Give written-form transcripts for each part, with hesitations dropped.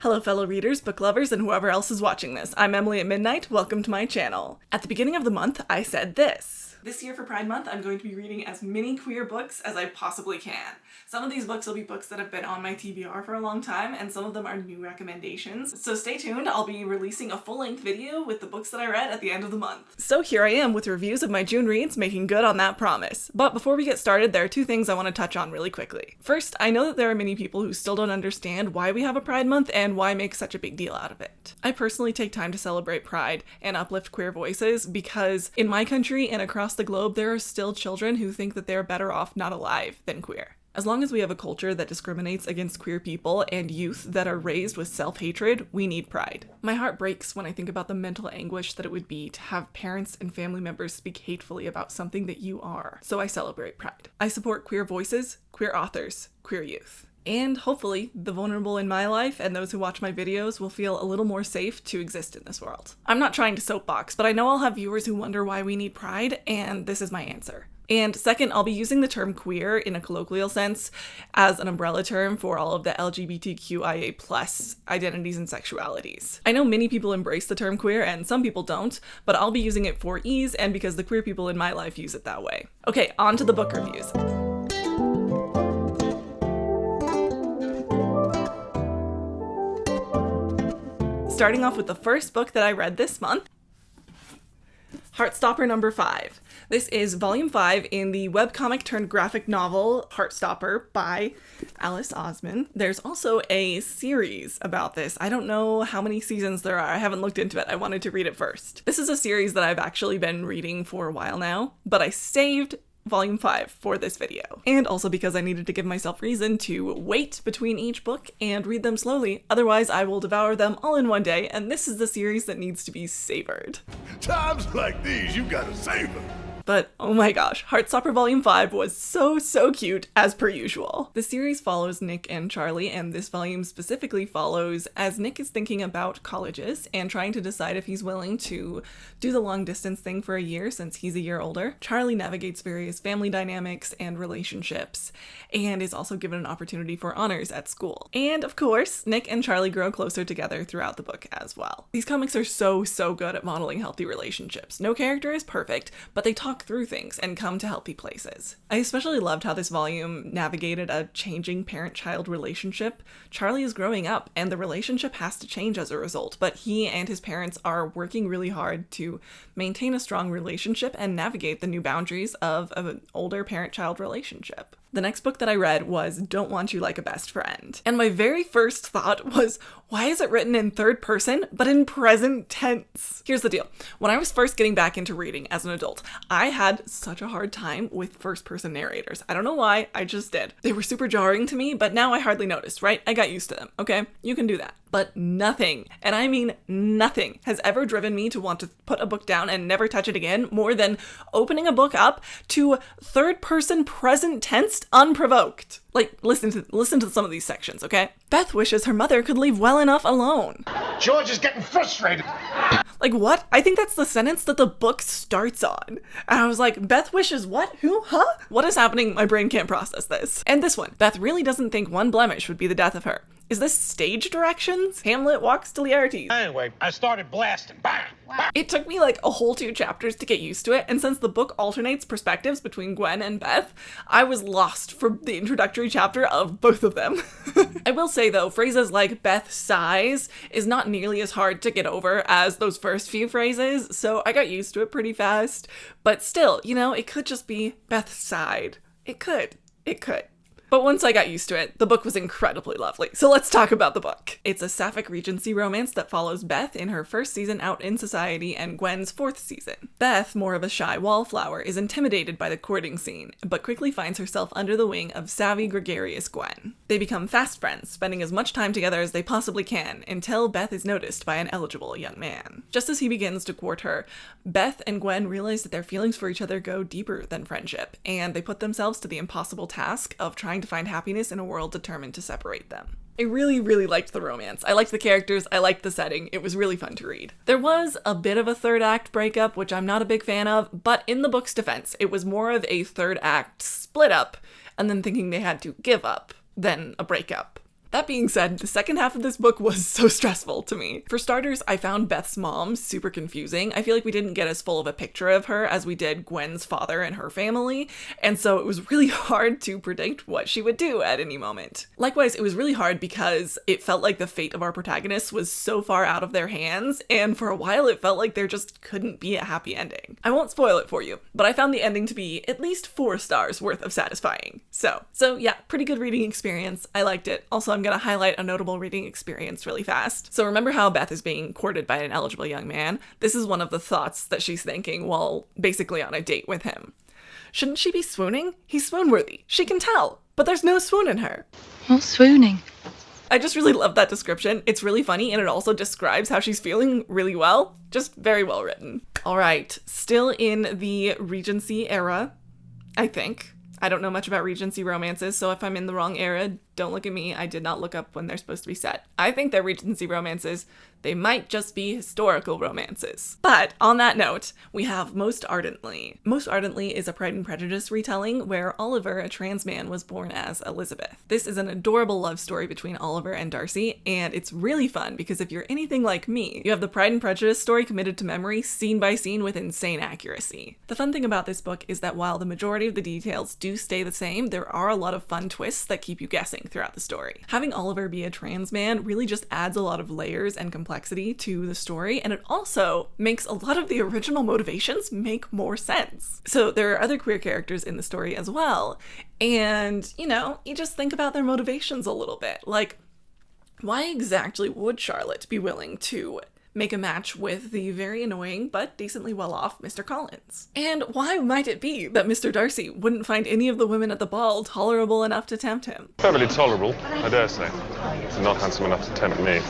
Hello fellow readers, book lovers, and whoever else is watching this. I'm Emily at Midnight. Welcome to my channel. At the beginning of the month, I said this. This year for Pride Month, I'm going to be reading as many queer books as I possibly can. Some of these books will be books that have been on my TBR for a long time, and some of them are new recommendations. So stay tuned, I'll be releasing a full-length video with the books that I read at the end of the month. So here I am with reviews of my June reads, making good on that promise. But before we get started, there are two things I want to touch on really quickly. First, I know that there are many people who still don't understand why we have a Pride Month and why make such a big deal out of it. I personally take time to celebrate Pride and uplift queer voices because in my country and across the globe, there are still children who think that they're better off not alive than queer. As long as we have a culture that discriminates against queer people and youth that are raised with self-hatred, we need pride. My heart breaks when I think about the mental anguish that it would be to have parents and family members speak hatefully about something that you are. So I celebrate pride. I support queer voices, queer authors, queer youth. And hopefully, the vulnerable in my life and those who watch my videos will feel a little more safe to exist in this world. I'm not trying to soapbox, but I know I'll have viewers who wonder why we need pride, and this is my answer. And second, I'll be using the term queer in a colloquial sense as an umbrella term for all of the LGBTQIA+ identities and sexualities. I know many people embrace the term queer and some people don't, but I'll be using it for ease and because the queer people in my life use it that way. Okay, on to the book reviews. Starting off with the first book that I read this month, 𝓢𝓸𝓬𝓪 5. This is volume 5 in the webcomic turned graphic novel 𝓢𝓸𝓬𝓪 by Alice Oseman. There's also a series about this. I don't know how many seasons there are. I haven't looked into it. I wanted to read it first. This is a series that I've actually been reading for a while now, but I saved volume 5 for this video. And also because I needed to give myself reason to wait between each book and read them slowly, otherwise I will devour them all in one day, and this is the series that needs to be savored. Times like these, you gotta savor. But oh my gosh, 𝓢𝓸𝓬𝓪 Volume 5 was so cute, as per usual. The series follows Nick and Charlie, and this volume specifically follows as Nick is thinking about colleges and trying to decide if he's willing to do the long distance thing for a year since he's a year older. Charlie navigates various family dynamics and relationships, and is also given an opportunity for honors at school. And of course, Nick and Charlie grow closer together throughout the book as well. These comics are so good at modeling healthy relationships. No character is perfect, but they talk through things and come to healthy places. I especially loved how this volume navigated a changing parent-child relationship. Charlie is growing up and the relationship has to change as a result, but he and his parents are working really hard to maintain a strong relationship and navigate the new boundaries of an older parent-child relationship. The next book that I read was Don't Want You Like a Best Friend. And my very first thought was, why is it written in third person, but in present tense? Here's the deal. When I was first getting back into reading as an adult, I had such a hard time with first person narrators. I don't know why, I just did. They were super jarring to me, but now I hardly noticed, right? I got used to them, okay? You can do that. But nothing, and I mean nothing, has ever driven me to want to put a book down and never touch it again more than opening a book up to third person present tense unprovoked. Like, listen to some of these sections, okay? Beth wishes her mother could leave well enough alone. George is getting frustrated. Like, what? I think that's the sentence that the book starts on. And I was like, Beth wishes what? Who? Huh? What is happening? My brain can't process this. And this one. Beth really doesn't think one blemish would be the death of her. Is this stage directions? Hamlet walks to Laertes. Anyway, I started blasting. Bang! Bang! It took me like a whole 2 chapters to get used to it, and since the book alternates perspectives between Gwen and Beth, I was lost for the introductory chapter of both of them. I will say though, phrases like Beth sighs is not nearly as hard to get over as those first few phrases, so I got used to it pretty fast. But still, you know, it could just be Beth sighed. It could. But once I got used to it, the book was incredibly lovely. So let's talk about the book. It's a Sapphic Regency romance that follows Beth in her first season out in society and Gwen's 4th season. Beth, more of a shy wallflower, is intimidated by the courting scene, but quickly finds herself under the wing of savvy, gregarious Gwen. They become fast friends, spending as much time together as they possibly can, until Beth is noticed by an eligible young man. Just as he begins to court her, Beth and Gwen realize that their feelings for each other go deeper than friendship, and they put themselves to the impossible task of trying to find happiness in a world determined to separate them. I really liked the romance. I liked the characters, I liked the setting, it was really fun to read. There was a bit of a third act breakup, which I'm not a big fan of, but in the book's defense, it was more of a third act split up and then thinking they had to give up than a breakup. That being said, the second half of this book was so stressful to me. For starters, I found Beth's mom super confusing. I feel like we didn't get as full of a picture of her as we did Gwen's father and her family, and so it was really hard to predict what she would do at any moment. Likewise, it was really hard because it felt like the fate of our protagonists was so far out of their hands, and for a while it felt like there just couldn't be a happy ending. I won't spoil it for you, but I found the ending to be at least 4 stars worth of satisfying. So yeah, pretty good reading experience. I liked it. Also, I'm gonna highlight a notable reading experience really fast. So remember how Beth is being courted by an eligible young man? This is one of the thoughts that she's thinking while basically on a date with him. Shouldn't she be swooning? He's swoon-worthy. She can tell, but there's no swoon in her. Not swooning. I just really love that description. It's really funny, and it also describes how she's feeling really well. Just very well written. All right, still in the Regency era, I think. I don't know much about Regency romances, so if I'm in the wrong era, don't look at me. I did not look up when they're supposed to be set. I think they're Regency romances. They might just be historical romances. But on that note, we have Most Ardently. Most Ardently is a Pride and Prejudice retelling where Oliver, a trans man, was born as Elizabeth. This is an adorable love story between Oliver and Darcy, and it's really fun because if you're anything like me, you have the Pride and Prejudice story committed to memory scene by scene with insane accuracy. The fun thing about this book is that while the majority of the details do stay the same, there are a lot of fun twists that keep you guessing throughout the story. Having Oliver be a trans man really just adds a lot of layers and complexity to the story, and it also makes a lot of the original motivations make more sense. So there are other queer characters in the story as well, and you just think about their motivations a little bit. Like, why exactly would Charlotte be willing to make a match with the very annoying but decently well-off Mr. Collins? And why might it be that Mr. Darcy wouldn't find any of the women at the ball tolerable enough to tempt him? Perfectly tolerable, I dare say. Not handsome enough to tempt me.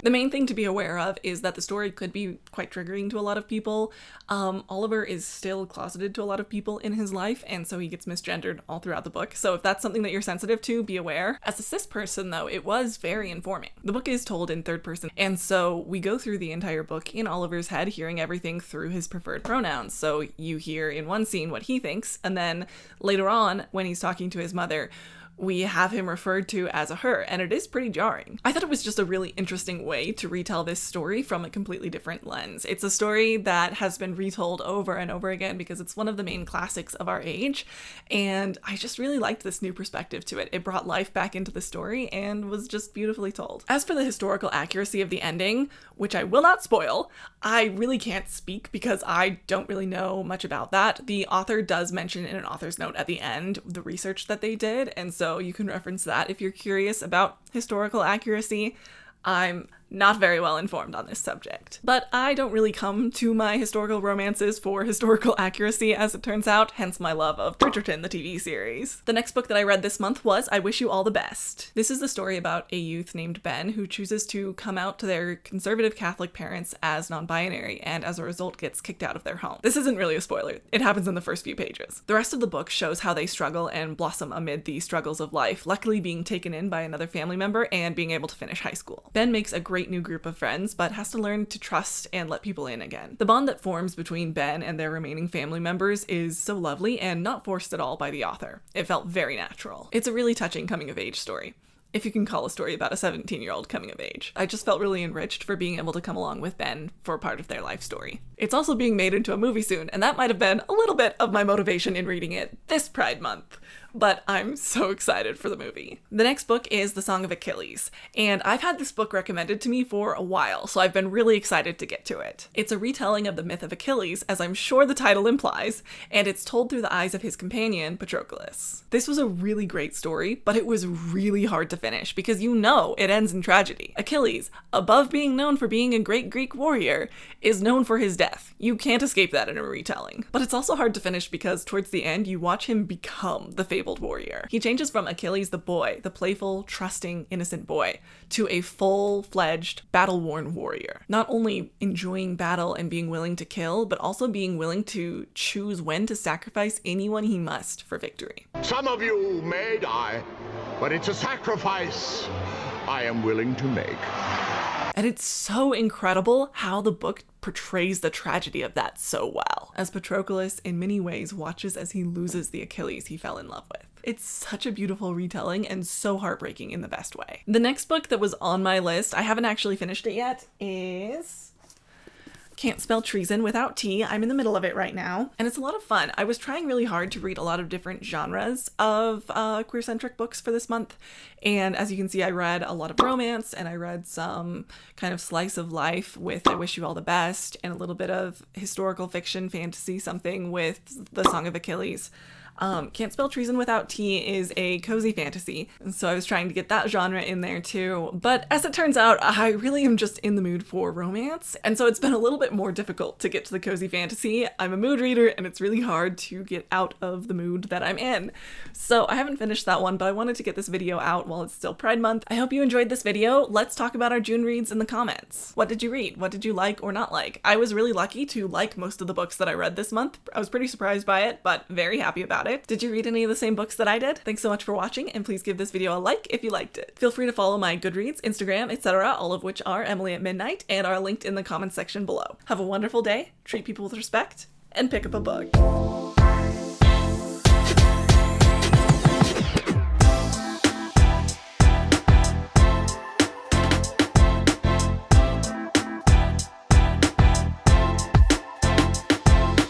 The main thing to be aware of is that the story could be quite triggering to a lot of people. Oliver is still closeted to a lot of people in his life, and so he gets misgendered all throughout the book. So if that's something that you're sensitive to, be aware. As a cis person, though, it was very informing. The book is told in third person, and so we go through the entire book in Oliver's head, hearing everything through his preferred pronouns. So you hear in one scene what he thinks, and then later on, when he's talking to his mother, we have him referred to as a her, and it is pretty jarring. I thought it was just a really interesting way to retell this story from a completely different lens. It's a story that has been retold over and over again because it's one of the main classics of our age, and I just really liked this new perspective to it. It brought life back into the story and was just beautifully told. As for the historical accuracy of the ending, which I will not spoil, I really can't speak because I don't really know much about that. The author does mention in an author's note at the end the research that they did, and so you can reference that if you're curious about historical accuracy. I'm not very well informed on this subject. But I don't really come to my historical romances for historical accuracy, as it turns out, hence my love of 𝓢𝓸𝓬𝓲𝓪, the TV series. The next book that I read this month was I Wish You All the Best. This is the story about a youth named Ben who chooses to come out to their conservative Catholic parents as non-binary, and as a result gets kicked out of their home. This isn't really a spoiler. It happens in the first few pages. The rest of the book shows how they struggle and blossom amid the struggles of life, luckily being taken in by another family member and being able to finish high school. Ben makes a great new group of friends, but has to learn to trust and let people in again. The bond that forms between Ben and their remaining family members is so lovely and not forced at all by the author. It felt very natural. It's a really touching coming-of-age story, if you can call a story about a 17-year-old coming of age. I just felt really enriched for being able to come along with Ben for part of their life story. It's also being made into a movie soon, and that might have been a little bit of my motivation in reading it this Pride Month. But I'm so excited for the movie. The next book is The Song of Achilles, and I've had this book recommended to me for a while, so I've been really excited to get to it. It's a retelling of the myth of Achilles, as I'm sure the title implies, and it's told through the eyes of his companion, Patroclus. This was a really great story, but it was really hard to finish because it ends in tragedy. Achilles, above being known for being a great Greek warrior, is known for his death. You can't escape that in a retelling. But it's also hard to finish because towards the end, you watch him become the fabled warrior. He changes from Achilles the boy, the playful, trusting, innocent boy, to a full-fledged, battle-worn warrior. Not only enjoying battle and being willing to kill, but also being willing to choose when to sacrifice anyone he must for victory. Some of you may die, but it's a sacrifice I am willing to make. And it's so incredible how the book portrays the tragedy of that so well, as Patroclus in many ways watches as he loses the Achilles he fell in love with. It's such a beautiful retelling and so heartbreaking in the best way. The next book that was on my list, I haven't actually finished it yet, is Can't Spell Treason Without T. I'm in the middle of it right now, and it's a lot of fun. I was trying really hard to read a lot of different genres of queer-centric books for this month, and as you can see, I read a lot of romance, and I read some kind of slice of life with I Wish You All the Best, and a little bit of historical fiction, fantasy, something with The Song of Achilles. Can't Spell Treason Without T is a cozy fantasy, and so I was trying to get that genre in there too, but as it turns out, I really am just in the mood for romance, and so it's been a little bit more difficult to get to the cozy fantasy. I'm a mood reader, and it's really hard to get out of the mood that I'm in. So I haven't finished that one, but I wanted to get this video out while it's still Pride Month. I hope you enjoyed this video. Let's talk about our June reads in the comments. What did you read? What did you like or not like? I was really lucky to like most of the books that I read this month. I was pretty surprised by it, but very happy about it. Did you read any of the same books that I did? Thanks so much for watching, and please give this video a like if you liked it. Feel free to follow my Goodreads, Instagram, etc., all of which are Emily at Midnight and are linked in the comments section below. Have a wonderful day, treat people with respect, and pick up a book.